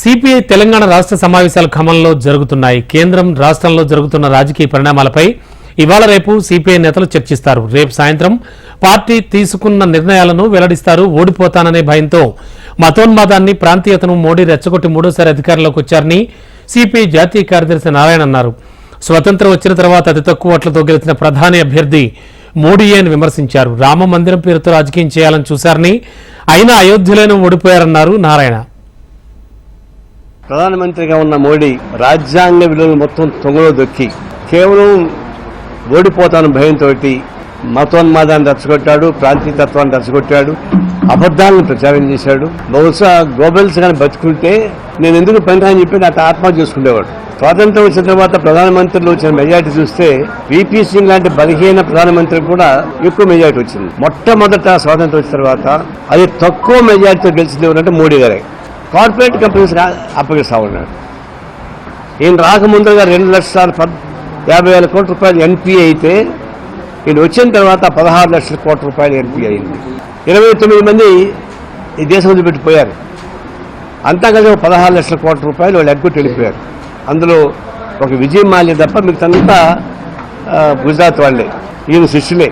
CPI Telangana రాష్ట్ర సమావేశాలు ఖమ్మంలో జరుగుతున్నాయి. కేంద్రం రాష్ట్రంలో జరుగుతున్న రాజకీయ పరిణామాలపై ఇవాళ రేపు సిపిఐ నేతలు చర్చిస్తారు. రేపు సాయంత్రం పార్టీ తీసుకున్న నిర్ణయాలను వెల్లడిస్తారు. ఓడిపోతాననే భయంతో మతోన్మాదాన్ని, ప్రాంతీయతను మోడీ రెచ్చగొట్టి మూడోసారి అధికారంలోకి వచ్చారని సిపిఐ జాతీయ కార్యదర్శి నారాయణ అన్నారు. స్వతంత్రం వచ్చిన తర్వాత అతి తక్కువ ఓట్లతో గెలిచిన ప్రధాని అభ్యర్థి మోడీయే అని విమర్శించారు. రామ మందిరం పేరుతో రాజకీయం చేయాలని చూశారని, అయినా అయోధ్యలోనే ఓడిపోయారన్నారు నారాయణ. ప్రధానమంత్రిగా ఉన్న మోడీ రాజ్యాంగ విలువలు మొత్తం తొంగలో దొక్కి కేవలం ఓడిపోతాను భయంతో మతోన్మాదాన్ని రెచ్చగొట్టాడు, ప్రాంతీయతత్వాన్ని రెచ్చగొట్టాడు, అబద్ధాలను ప్రచారం చేశాడు. బహుశా గోబెల్స్ కానీ బతుకుంటే నేను ఎందుకు పనికిరాని చెప్పి నాకు ఆత్మహత్య చేసుకునేవాడు. స్వాతంత్రం వచ్చిన తర్వాత ప్రధానమంత్రులు వచ్చిన మెజార్టీ చూస్తే విపి సింగ్ లాంటి బలహీన ప్రధానమంత్రి కూడా ఎక్కువ మెజార్టీ వచ్చింది. మొట్టమొదట స్వాతంత్రం వచ్చిన తర్వాత అది తక్కువ మెజార్టీతో గెలిచింది ఎవరంటే మోడీ గారే. కార్పొరేట్ కంపెనీస్ అప్పగిస్తా ఉన్నాడు. ఈయన రాకముందుగా 2,50,000 కోట్ల రూపాయలు ఎన్పిఏ అయితే ఈయన వచ్చిన తర్వాత 16 లక్షల కోట్ల రూపాయలు ఎన్పిఏ అయింది. 29 మంది ఈ దేశం వదిలిపెట్టిపోయారు. అంతా కలిసి 16 లక్షల కోట్ల రూపాయలు వాళ్ళు ఎగ్గొట్టి వెళ్ళిపోయారు. అందులో ఒక విజయ్ మాల్యా తప్ప మిగతా గుజరాత్ వాళ్ళే, ఈయన శిష్యులే.